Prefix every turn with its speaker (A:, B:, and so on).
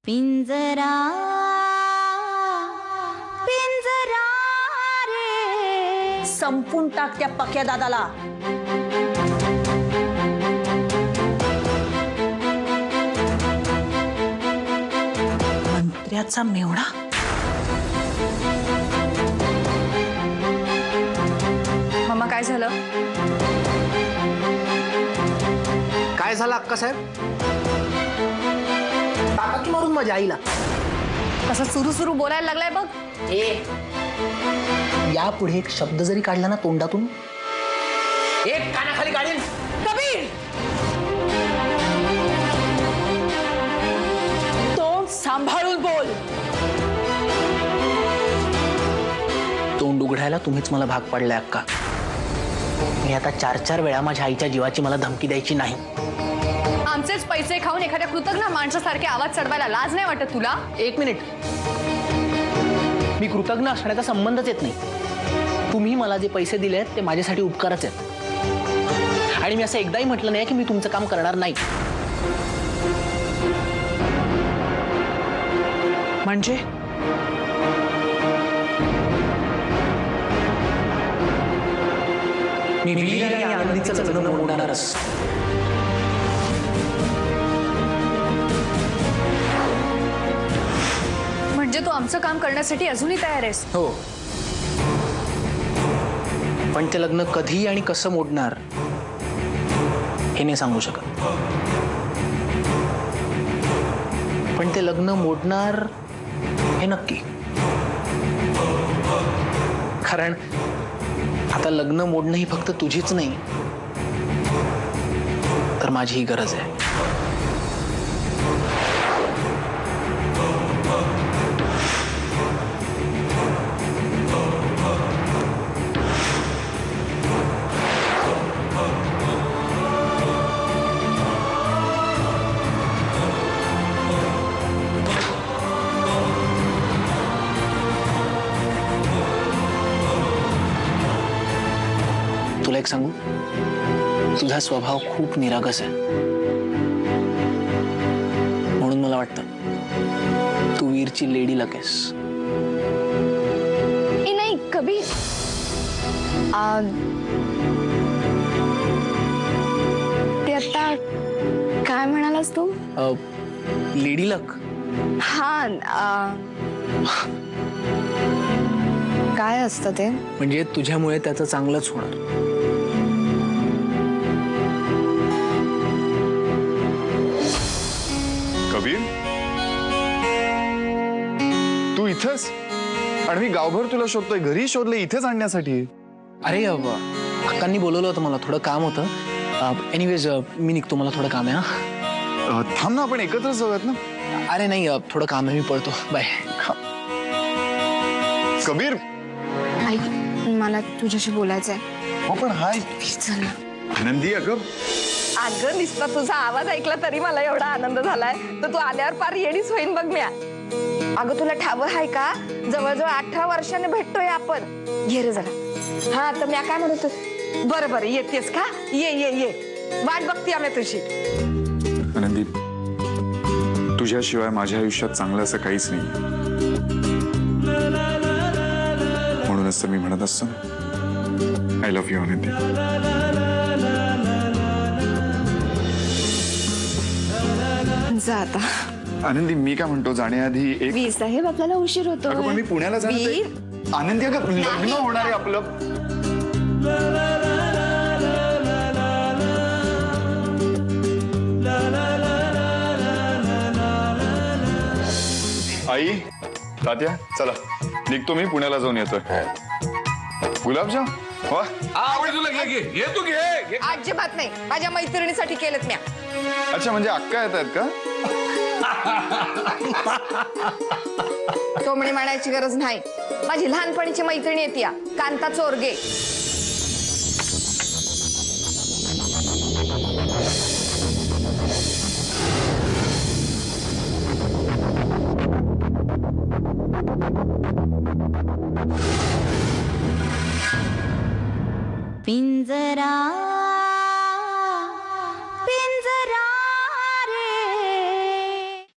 A: पिंजरा पिंजरा रे
B: संपून टाक त्या पक्या दादाला. मंत्र्याचा मेवणा.
C: मम्मा काय झालं?
D: काय झालं अक्का साहेब? टाका की मारून माझ्या आईला.
C: कसं सुरू सुरू बोलायला लागलाय बघ.
D: यापुढे एक शब्द जरी काढला ना तोंडातून एक कानाखाली काढेन.
B: कबीर, तोंड सांभाळून बोल.
D: तोंड उघडायला तुम्हीच मला भाग पाडलाय अक्का. मी आता 4-4 वेळा माझ्या आईच्या जीवाची मला धमकी द्यायची नाही.
C: आमचेच पैसे खाऊन एखाद्या कृतज्ञ माणसासारखे आवाज चढवायला लाज नाही वाटत तुला?
D: 1 मिनिट. मी कृतज्ञ असण्याचा संबंधच येत नाही. तुम्ही मला जे पैसे दिले आहेत ते माझ्यासाठी उपकारच आहेत. आणि मी असं एकदाही म्हटलं नाही की मी तुमचं काम करणार नाही.
B: म्हणजे
D: मी वीर आणि आनंदीचं लग्न मोडणारच.
C: म्हणजे तू आमचं काम करण्यासाठी अजूनही तयार आहेस?
D: हो, पण ते लग्न कधी आणि कसं मोडणार हे नाही सांगू शकत. पण ते लग्न मोडणार हे नक्की. कारण आता लग्न मोडणं ही फक्त तुझीच नाही तर माझीही गरज आहे. तुला एक सांगू, तुझा स्वभाव खूप निरागस आहे. म्हणून मला वाटतं तू वीरची लेडी लक आहेस.
C: नाही कबीर, ते आता काय म्हणालास तू?
D: लेडी लक.
C: हा, काय असतं ते?
D: म्हणजे तुझ्यामुळे त्याचं चांगलंच होणार.
E: कबीर, तू इथंच? आणि मी गावभर तुला शोधतोय. घरी शोधले, इथेच आणण्यासाठी.
D: अरे अक्कांनी बोलवलं होतं, मला थोडं काम होतं. एनिवेज मी निघतो, मला थोडं काम आहे.
E: थांब ना, आपण एकत्रच जाऊयात ना.
D: अरे नाही, थोडं काम आहे, मी पळतो. बाय.
E: कबीर,
C: मला तुझ्याशी बोलायचंय.
E: पण हाय
C: चल ना.
E: आनंदी.
F: अगं नुसता तुझा आवाज ऐकला तरी मला एवढा आनंद झालाय तर तू आल्यावर फार येडीच होईन बघ म्या. अगं तुला ठाव आहे का, जवळजवळ 18 वर्षाने भेटतोय आपण. ये रे जरा. हा तर म्या काय म्हणतो, बरं बरं येतेस का? ये ये ये, वाट बघते आम्ही तुझी.
E: आनंदी, तुझ्याशिवाय माझ्या आयुष्यात चांगलं असं काहीच नाही. म्हणूनच तर मी म्हणत असतो, आय लव्ह यू आनंदी.
F: जा आता.
E: आनंदी, मी काय म्हणतो, जाण्याआधी एक.
F: वीर साहेब आपल्याला उशीर होतो.
E: अगं पण मी पुण्याला जाणार. आनंदी, अगं लग्न होणार आहे आपलं. आई, तात्या, चला निघतो मी, पुण्याला जाऊन येतोय. गुलाबजाम वा,
G: आवड तुला घे घे, तू घे.
F: अजिबात नाही, माझ्या मैत्रिणीसाठी केलेत म्या.
E: अच्छा, म्हणजे अक्का येत आहेत का?
F: टोमणी मांडायची गरज नाही. माझी लहानपणीची मैत्रिणी येते, कांता चोरगे.